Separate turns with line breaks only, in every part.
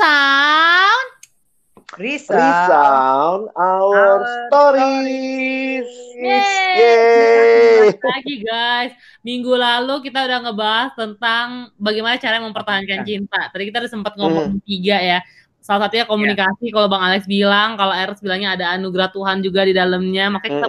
Resound.
Resound our stories.
Yeay.
Yeay.
Lagi guys. Minggu lalu kita udah ngebahas tentang bagaimana cara mempertahankan cinta. Tadi kita udah sempat ngomong tiga ya. Salah satunya komunikasi. Kalau Bang Alex bilang, kalau Eros bilangnya ada anugerah Tuhan juga di dalamnya. Makanya kita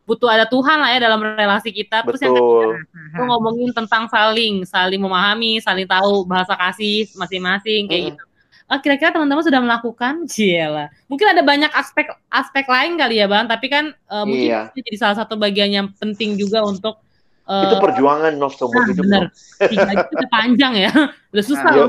butuh ada Tuhan lah ya dalam relasi kita. Terus yang ketiga, itu ngomongin tentang saling memahami, saling tahu bahasa kasih masing-masing kayak gitu. Kira-kira teman-teman sudah melakukan? Ciela. Mungkin ada banyak aspek lain kali ya Bang, tapi kan mungkin itu jadi salah satu bagian yang penting juga untuk
itu perjuangan seumur hidup.
Bener. 3 itu udah panjang ya. Udah susah loh.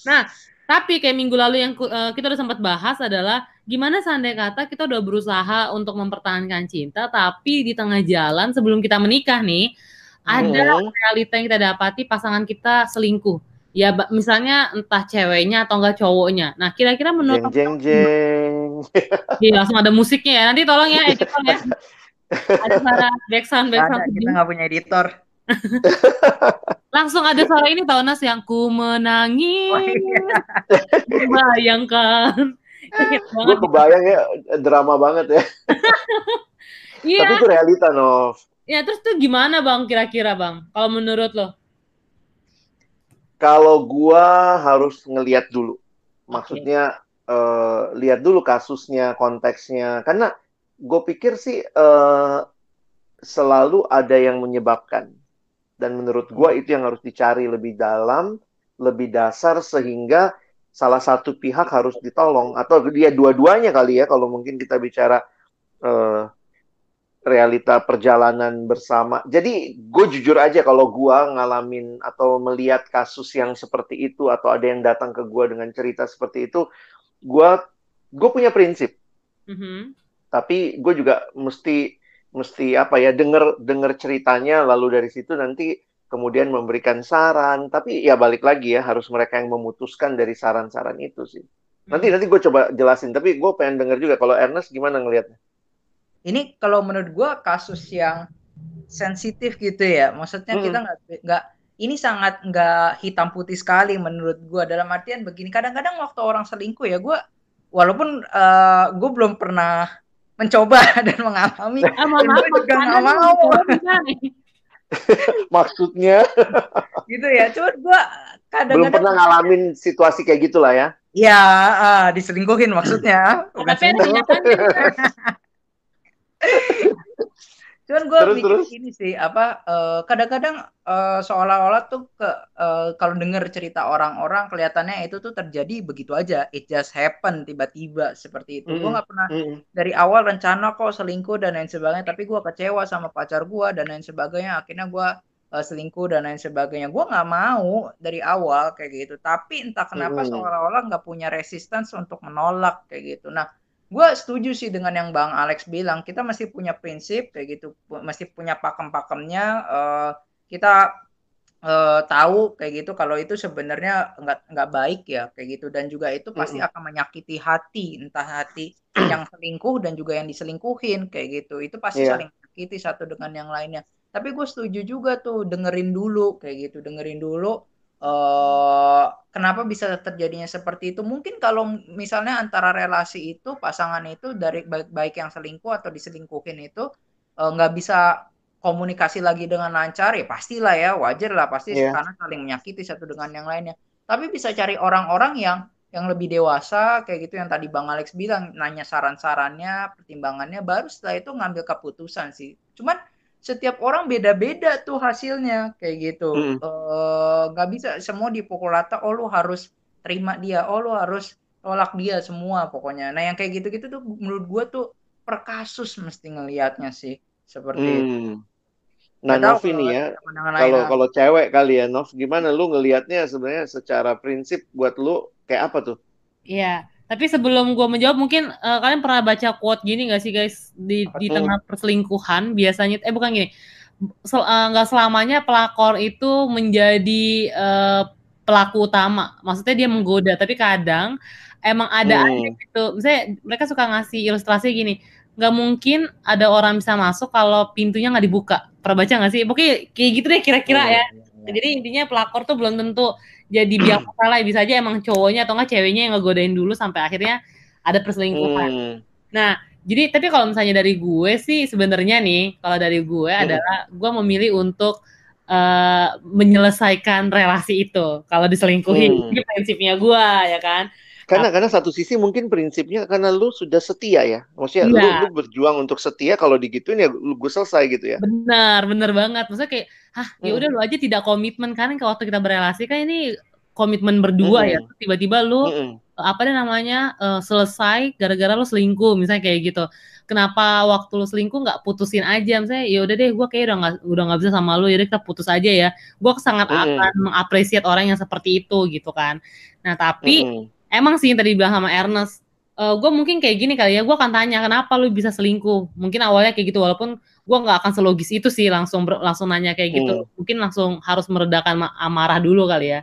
Nah, tapi kayak minggu lalu yang kita udah sempat bahas adalah gimana seandainya kata kita udah berusaha untuk mempertahankan cinta, tapi di tengah jalan sebelum kita menikah nih, ada realita yang kita dapati pasangan kita selingkuh. Ya misalnya entah ceweknya atau enggak cowoknya. Nah kira-kira menurut
jeng.
Iya langsung ada musiknya ya. Nanti tolong ya editor ya. Ada suara backsound.
Kita nggak punya editor.
Langsung ada suara ini tau Nas yang ku menangis membayangkan.
Gue kebayang ya drama banget ya.
Iya.
Tapi itu realita Nov.
Ya terus tuh gimana Bang kira-kira Bang kalau menurut lo?
Kalau gua harus ngelihat dulu. Maksudnya lihat dulu kasusnya, konteksnya. Karena gue pikir sih selalu ada yang menyebabkan. Dan menurut gue itu yang harus dicari lebih dalam, lebih dasar, sehingga salah satu pihak harus ditolong. Atau dia dua-duanya kali ya, kalau mungkin kita bicara realita perjalanan bersama. Jadi gue jujur aja kalau gue ngalamin atau melihat kasus yang seperti itu, atau ada yang datang ke gue dengan cerita seperti itu, gue punya prinsip. Tapi gue juga mesti apa ya, denger ceritanya, lalu dari situ nanti kemudian memberikan saran. Tapi ya balik lagi ya, harus mereka yang memutuskan dari saran-saran itu sih. Nanti gue coba jelasin. Tapi gue pengen denger juga kalau Ernest gimana ngelihatnya.
Ini kalau menurut gue kasus yang sensitif gitu ya. Maksudnya kita nggak ini sangat nggak hitam putih sekali menurut gue. Dalam artian begini, kadang-kadang waktu orang selingkuh ya, gue walaupun gue belum pernah mencoba dan mengalami, gue juga nggak mau.
Maksudnya
gitu ya. Cuma gue kadang-kadang
belum pernah ngalamin situasi kayak gitulah ya.
Ya, diselingkuhin maksudnya.
Bukan selingkuh.
Cuman gue mikir gini sih, kadang-kadang seolah-olah tuh kalau denger cerita orang-orang kelihatannya itu tuh terjadi begitu aja, it just happen tiba-tiba seperti itu. Gue nggak pernah dari awal rencana kok selingkuh dan lain sebagainya, tapi gue kecewa sama pacar gue dan lain sebagainya, akhirnya gue selingkuh dan lain sebagainya. Gue nggak mau dari awal kayak gitu, tapi entah kenapa seolah-olah nggak punya resistance untuk menolak kayak gitu. Nah, gue setuju sih dengan yang Bang Alex bilang, kita masih punya prinsip kayak gitu, masih punya pakem-pakemnya, kita tahu kayak gitu kalau itu sebenarnya nggak baik ya kayak gitu, dan juga itu pasti akan menyakiti hati, entah hati yang selingkuh dan juga yang diselingkuhin kayak gitu, itu pasti saling menyakiti satu dengan yang lainnya. Tapi gue setuju juga tuh, dengerin dulu kayak gitu, dengerin dulu. Kenapa bisa terjadinya seperti itu? Mungkin kalau misalnya antara relasi itu, pasangan itu dari baik yang selingkuh atau diselingkuhin itu nggak bisa komunikasi lagi dengan lancar, ya pastilah ya, wajar lah pasti karena saling menyakiti satu dengan yang lainnya. Tapi bisa cari orang-orang yang lebih dewasa kayak gitu, yang tadi Bang Alex bilang, nanya saran-sarannya, pertimbangannya, baru setelah itu ngambil keputusan sih. Cuman setiap orang beda-beda tuh hasilnya kayak gitu. Nggak bisa semua dipukul rata, oh lu harus terima dia, oh lu harus tolak dia semua pokoknya. Nah yang kayak gitu-gitu tuh menurut gue tuh per kasus mesti ngelihatnya sih seperti itu.
Nah Nov ini ya, kalau cewek kali ya Nov, gimana lu ngelihatnya sebenarnya secara prinsip buat lu kayak apa tuh?
Iya. Tapi sebelum gue menjawab, mungkin kalian pernah baca quote gini gak sih guys, di tengah perselingkuhan biasanya, bukan gini, nggak selamanya pelakor itu menjadi pelaku utama, maksudnya dia menggoda, tapi kadang emang ada aja gitu, misalnya mereka suka ngasih ilustrasi gini, nggak mungkin ada orang bisa masuk kalau pintunya nggak dibuka. Pernah baca nggak sih? Pokoknya kayak gitu deh kira-kira ya. Jadi intinya pelakor tuh belum tentu jadi biang masalah. Bisa aja emang cowoknya atau enggak ceweknya yang ngegodain dulu sampai akhirnya ada perselingkuhan. Nah, jadi tapi kalau misalnya dari gue sih sebenarnya nih, kalau dari gue adalah gue memilih untuk menyelesaikan relasi itu kalau diselingkuhi. Ini prinsipnya gue, ya kan.
Karena satu sisi mungkin prinsipnya karena lu sudah setia ya. Maksudnya lu berjuang untuk setia, kalau digituin ya gue selesai gitu ya.
Benar banget. Maksudnya kayak, ya udah lu aja tidak komitmen, kan waktu kita berelasi kan ini komitmen berdua ya. Tiba-tiba lu selesai gara-gara lu selingkuh misalnya kayak gitu. Kenapa waktu lu selingkuh nggak putusin aja, misalnya ya udah deh gue kayak udah nggak bisa sama lu, jadi kita putus aja ya. Gue sangat akan mengapresiasi orang yang seperti itu gitu kan. Nah tapi emang sih yang tadi bilang sama Ernest, gue mungkin kayak gini kali ya, gue akan tanya kenapa lu bisa selingkuh. Mungkin awalnya kayak gitu, walaupun gue nggak akan selogis itu sih langsung nanya kayak gitu. Mungkin langsung harus meredakan amarah dulu kali ya.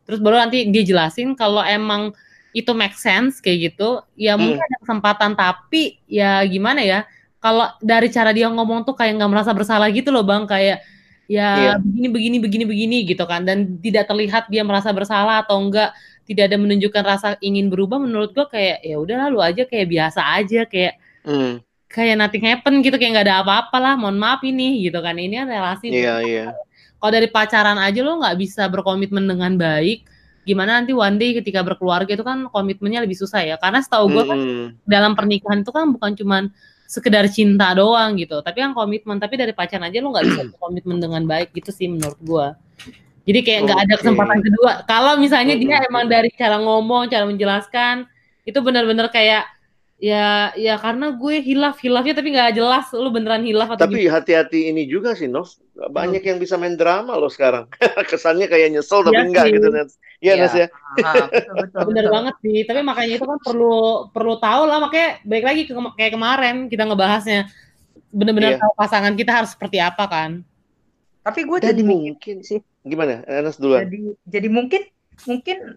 Terus baru nanti dia jelasin kalau emang itu make sense kayak gitu, ya mungkin ada kesempatan. Tapi ya gimana ya, kalau dari cara dia ngomong tuh kayak nggak merasa bersalah gitu loh Bang, kayak ya begini gitu kan, dan tidak terlihat dia merasa bersalah atau enggak, tidak ada menunjukkan rasa ingin berubah. Menurut gue kayak ya udah lu aja kayak biasa aja, kayak kayak nothing happen gitu, kayak nggak ada apa-apa lah, mohon maaf ini gitu kan, ini kan relasi. Kalau dari pacaran aja lo nggak bisa berkomitmen dengan baik, gimana nanti one day ketika berkeluarga itu kan komitmennya lebih susah ya. Karena setahu gue kan dalam pernikahan itu kan bukan cuman sekedar cinta doang gitu, tapi kan komitmen. Tapi dari pacaran aja lo nggak bisa berkomitmen dengan baik gitu sih menurut gue. Jadi kayak nggak ada kesempatan kedua. Kalau misalnya dia emang dari cara ngomong, cara menjelaskan itu benar-benar kayak ya karena gue hilafnya tapi nggak jelas lu beneran hilaf atau
tapi hati-hati ini juga sih Nov, banyak yang bisa main drama loh sekarang. Kesannya kayak nyesel tapi enggak gitu Nets. Iya Nes ya.
Betul, bener banget sih, tapi makanya itu kan perlu tahu lah. Makanya balik lagi kayak kemarin kita ngebahasnya, bener-bener tahu pasangan kita harus seperti apa kan.
Tapi gue jadi
mungkin sih gimana Enes duluan.
Jadi mungkin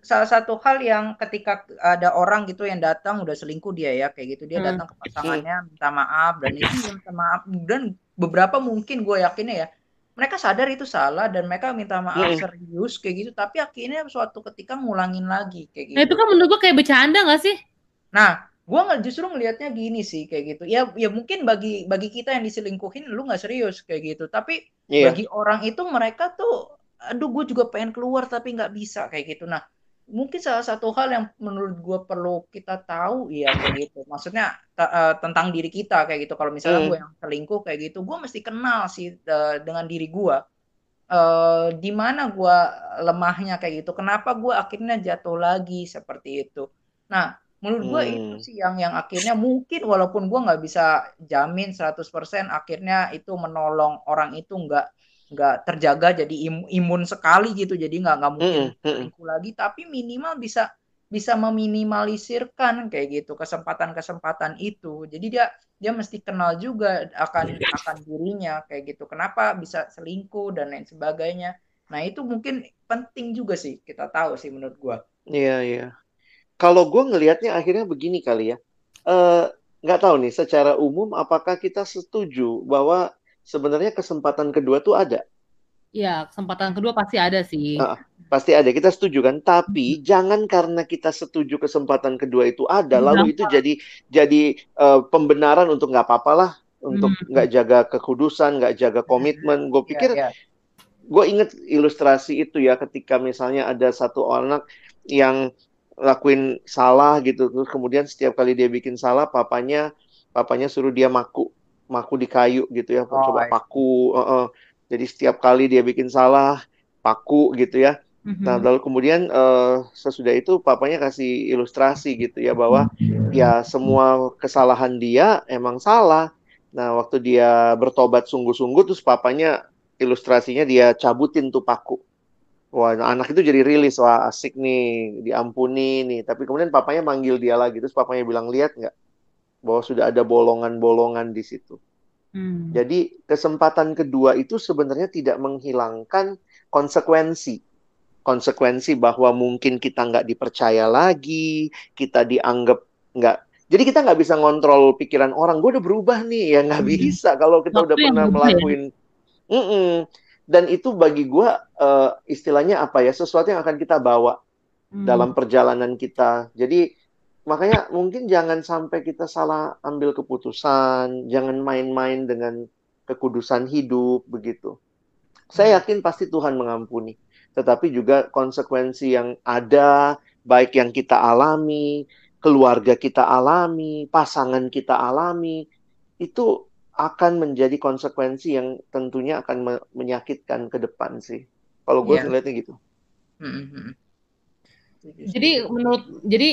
salah satu hal yang ketika ada orang gitu yang datang udah selingkuh dia ya kayak gitu, dia datang ke pasangannya minta maaf, dan itu minta maaf, dan beberapa mungkin gue yakinnya ya mereka sadar itu salah dan mereka minta maaf serius kayak gitu, tapi akhirnya suatu ketika ngulangin lagi kayak gitu.
Nah itu kan menurut gue kayak bercanda gak sih?
Nah gue justru ngelihatnya gini sih kayak gitu ya mungkin bagi kita yang diselingkuhin lu nggak serius kayak gitu, tapi bagi orang itu mereka tuh aduh gue juga pengen keluar tapi nggak bisa kayak gitu. Nah mungkin salah satu hal yang menurut gue perlu kita tahu ya kayak gitu, maksudnya tentang diri kita kayak gitu. Kalau misalnya gue yang selingkuh kayak gitu, gue mesti kenal sih dengan diri gue, di mana gue lemahnya kayak gitu, kenapa gue akhirnya jatuh lagi seperti itu. Nah menurut gue itu sih yang akhirnya mungkin walaupun gue nggak bisa jamin 100% akhirnya itu menolong orang itu nggak terjaga jadi imun sekali gitu, jadi nggak mungkin selingkuh lagi, tapi minimal bisa meminimalisirkan kayak gitu kesempatan itu. Jadi dia mesti kenal juga akan dirinya kayak gitu, kenapa bisa selingkuh dan lain sebagainya. Nah itu mungkin penting juga sih kita tahu sih menurut gue.
Iya. Kalau gue ngelihatnya akhirnya begini kali ya, nggak tahu nih secara umum apakah kita setuju bahwa sebenarnya kesempatan kedua tuh ada.
Iya, kesempatan kedua pasti ada sih.
Pasti ada, kita setuju kan? Tapi jangan karena kita setuju kesempatan kedua itu ada, lalu itu jadi pembenaran untuk nggak apa-apa lah, untuk nggak jaga kekudusan, nggak jaga komitmen. Gue pikir, gue inget ilustrasi itu ya, ketika misalnya ada satu anak yang lakuin salah gitu, terus kemudian setiap kali dia bikin salah, papanya suruh dia maku di kayu gitu ya, coba paku. Jadi setiap kali dia bikin salah, paku gitu ya. Nah, lalu kemudian sesudah itu papanya kasih ilustrasi gitu ya, bahwa ya semua kesalahan dia emang salah. Nah, waktu dia bertobat sungguh-sungguh, terus papanya ilustrasinya dia cabutin tuh paku. Wah, anak itu jadi rilis, wah asik nih, diampuni nih. Tapi kemudian papanya manggil dia lagi, terus papanya bilang, lihat nggak, bahwa sudah ada bolongan-bolongan di situ. Jadi kesempatan kedua itu sebenarnya tidak menghilangkan konsekuensi bahwa mungkin kita nggak dipercaya lagi, kita dianggap nggak. Jadi kita nggak bisa ngontrol pikiran orang. Gue udah berubah nih, ya nggak bisa kalau kita udah pernah melakukan. Dan itu bagi gue istilahnya apa ya, sesuatu yang akan kita bawa dalam perjalanan kita. Jadi makanya mungkin jangan sampai kita salah ambil keputusan, jangan main-main dengan kekudusan hidup begitu. Saya yakin pasti Tuhan mengampuni, tetapi juga konsekuensi yang ada, baik yang kita alami, keluarga kita alami, pasangan kita alami, itu akan menjadi konsekuensi yang tentunya akan menyakitkan ke depan sih. Kalau gue ngeliatnya gitu.
Jadi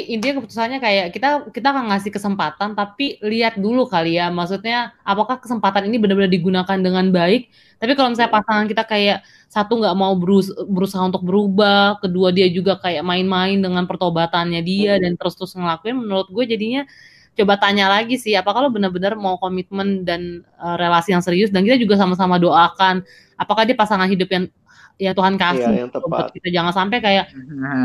intinya keputusannya kayak kita akan ngasih kesempatan, tapi lihat dulu kali ya, maksudnya apakah kesempatan ini benar-benar digunakan dengan baik. Tapi kalau misalnya pasangan kita kayak satu nggak mau berusaha untuk berubah, kedua dia juga kayak main-main dengan pertobatannya dia dan terus ngelakuin, menurut gue jadinya coba tanya lagi sih, apakah lo benar-benar mau komitmen dan relasi yang serius, dan kita juga sama-sama doakan apakah dia pasangan hidup yang Tuhan kasih
yang tepat.
Kita. Jangan sampai kayak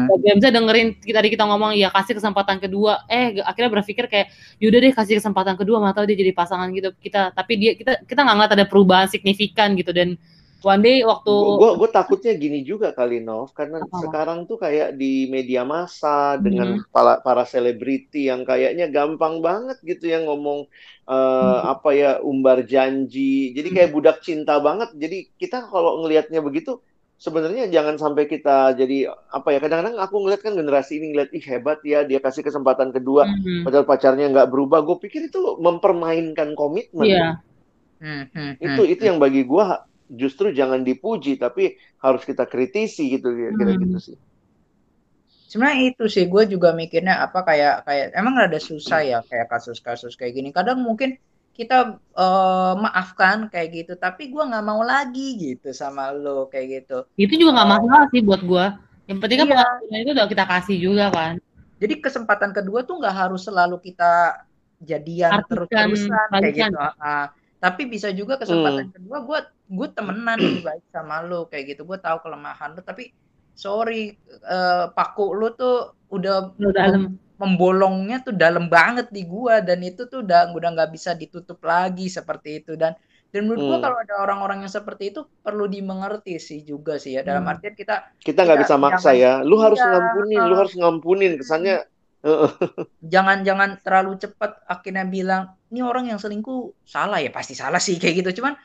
gak bisa dengerin kita ngomong ya kasih kesempatan kedua, akhirnya berpikir kayak yaudah deh kasih kesempatan kedua, nggak tahu dia jadi pasangan gitu kita, tapi kita nggak ngeliat ada perubahan signifikan gitu. Dan one day waktu
gue takutnya gini juga kali Nov, karena sekarang tuh kayak di media massa dengan para selebriti yang kayaknya gampang banget gitu yang ngomong umbar janji, jadi kayak budak cinta banget. Jadi kita kalau ngelihatnya begitu, sebenarnya jangan sampai kita jadi kadang-kadang aku ngeliat kan generasi ini ngeliat hebat ya dia kasih kesempatan kedua, padahal pacarnya nggak berubah. Gue pikir itu mempermainkan komitmen. Itu yang bagi gue justru jangan dipuji, tapi harus kita kritisi gitu, kira-kira gitu sih.
Sebenarnya itu sih gue juga mikirnya kayak emang rada susah ya kayak kasus-kasus kayak gini. Kadang mungkin kita maafkan kayak gitu, tapi gue nggak mau lagi gitu sama lo kayak gitu.
Itu juga nggak masalah sih buat gue. Yang penting kan pengakuan itu udah kita kasih juga kan.
Jadi kesempatan kedua tuh nggak harus selalu kita jadian terus-terusan kayak gitu. Tapi bisa juga kesempatan kedua gue temenan nih baik sama lo kayak gitu. Gue tahu kelemahan lo, tapi sorry paku lo tuh udah membolongnya tuh dalam banget di gua, dan itu tuh udah nggak bisa ditutup lagi seperti itu. Dan menurut gua kalau ada orang-orang yang seperti itu perlu dimengerti sih juga sih ya, dalam artian kita
nggak bisa maksa ya, lu harus ngampunin kesannya.
Jangan terlalu cepat akhirnya bilang ini orang yang selingkuh salah ya, pasti salah sih kayak gitu. Cuman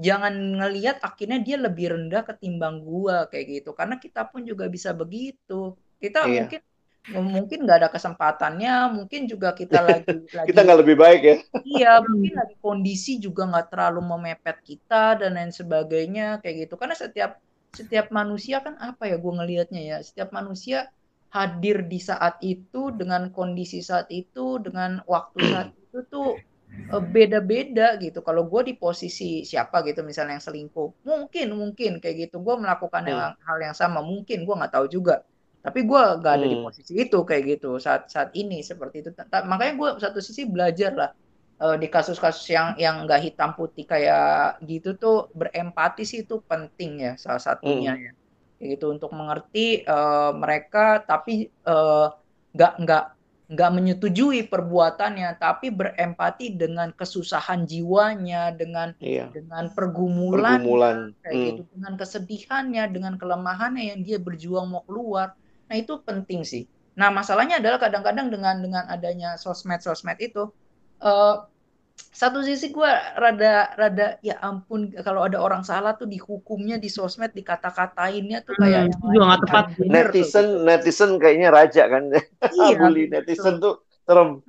jangan ngelihat akhirnya dia lebih rendah ketimbang gua kayak gitu, karena kita pun juga bisa begitu. Kita mungkin nggak ada kesempatannya, mungkin juga kita lagi
kita nggak lebih baik ya.
Iya, mungkin lagi kondisi juga nggak terlalu memepet kita dan lain sebagainya kayak gitu. Karena setiap manusia kan gue ngelihatnya ya, setiap manusia hadir di saat itu dengan kondisi saat itu dengan waktu saat itu tuh beda-beda gitu. Kalau gue di posisi siapa gitu misalnya yang selingkuh, mungkin kayak gitu gue melakukan hal yang sama, mungkin gue nggak tahu juga. Tapi gue gak ada di posisi itu kayak gitu saat ini seperti itu. Makanya gue satu sisi belajar lah di kasus-kasus yang gak hitam putih kayak gitu tuh, berempati sih itu penting ya, salah satunya ya. Kayak gitu untuk mengerti mereka, tapi nggak menyetujui perbuatannya, tapi berempati dengan kesusahan jiwanya, dengan pergumulan kayak gitu, dengan kesedihannya, dengan kelemahannya yang dia berjuang mau keluar. Nah itu penting sih. Nah masalahnya adalah kadang-kadang dengan adanya sosmed itu, satu sisi gue rada ya ampun, kalau ada orang salah tuh dihukumnya di sosmed, dikata-katainnya tuh kayak
juga nggak tepat.
Netizen kayaknya raja kan. Bully netizen tuh serem.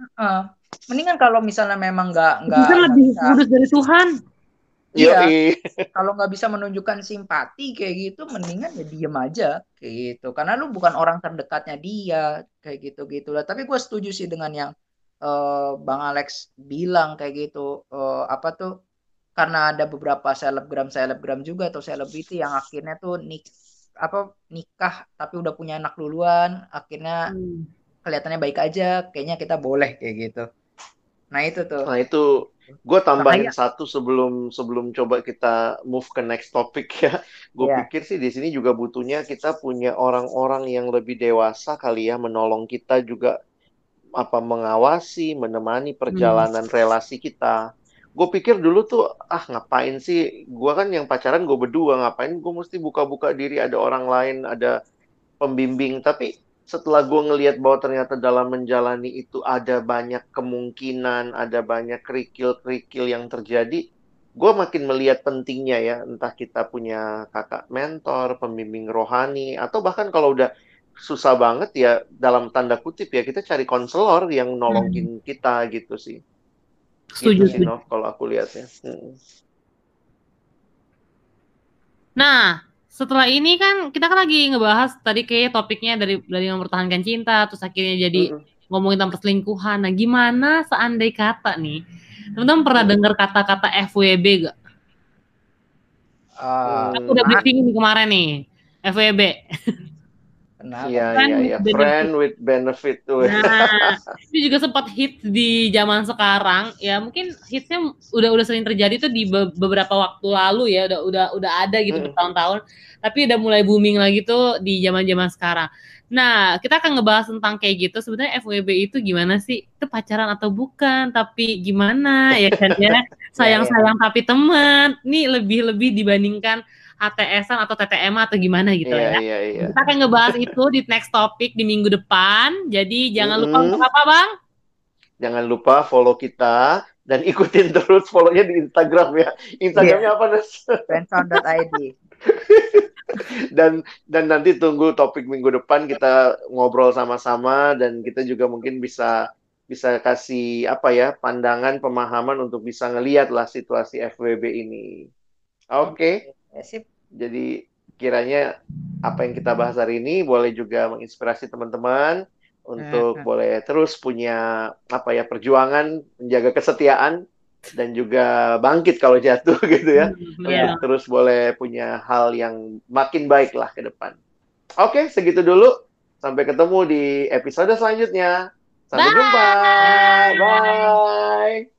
Mendingan kalau misalnya memang nggak
lebih kudus dari Tuhan.
Iya, kalau nggak bisa menunjukkan simpati kayak gitu, mendingan ya diem aja kayak gitu. Karena lu bukan orang terdekatnya dia kayak gitu lah. Tapi gue setuju sih dengan yang Bang Alex bilang kayak gitu. Karena ada beberapa selebgram juga atau selebriti yang akhirnya tuh nikah tapi udah punya anak duluan, akhirnya kelihatannya baik aja, kayaknya kita boleh kayak gitu. Nah itu
gue tambahin satu sebelum coba kita move ke next topic ya. Gue pikir sih di sini juga butuhnya kita punya orang-orang yang lebih dewasa kali ya, menolong kita juga mengawasi, menemani perjalanan relasi kita. gue pikir dulu tuh, ngapain sih? Gue kan yang pacaran gue berdua, ngapain gue mesti buka-buka diri, ada orang lain, ada pembimbing. Tapi setelah gue ngelihat bahwa ternyata dalam menjalani itu ada banyak kemungkinan, ada banyak kerikil-kerikil yang terjadi, gue makin melihat pentingnya ya, entah kita punya kakak mentor, pembimbing rohani, atau bahkan kalau udah susah banget ya, dalam tanda kutip ya, kita cari konselor yang nolongin kita gitu sih.
Setuju.
Gitu sih, Nov, kalau aku lihatnya.
Nah, setelah ini kan kita kan lagi ngebahas tadi kayak topiknya dari mempertahankan cinta, terus akhirnya jadi ngomongin tentang perselingkuhan. Nah, gimana seandai kata nih, teman-teman pernah dengar kata-kata FWB gak? Aku udah briefing nih kemarin nih, FWB.
Iya. Friend with benefit tuh.
Nah, itu juga sempat hits di zaman sekarang. Ya mungkin hitsnya udah sering terjadi tuh di beberapa waktu lalu ya. Udah ada gitu bertahun-tahun. Tapi udah mulai booming lagi tuh di zaman-zaman sekarang. Nah, kita akan ngebahas tentang kayak gitu. Sebenarnya FWB itu gimana sih? Itu pacaran atau bukan? Tapi gimana ya kan ya? Sayang-sayang tapi teman. Ini lebih dibandingkan HTS-an atau TTM atau gimana gitu ya.
Iya.
Kita akan ngebahas itu di next topik di minggu depan. Jadi jangan lupa untuk apa, Bang?
Jangan lupa follow kita dan ikutin terus follow-nya di Instagram ya. Instagramnya apa, Nes?
Friendzone.id.
dan nanti tunggu topik minggu depan, kita ngobrol sama-sama dan kita juga mungkin bisa kasih pandangan, pemahaman untuk bisa ngelihat lah situasi FWB ini. Oke.
Sip.
Jadi kiranya apa yang kita bahas hari ini boleh juga menginspirasi teman-teman untuk boleh terus punya perjuangan, menjaga kesetiaan dan juga bangkit kalau jatuh gitu ya. Untuk terus boleh punya hal yang makin baik lah ke depan. Oke, segitu dulu. Sampai ketemu di episode selanjutnya. Sampai jumpa. Bye.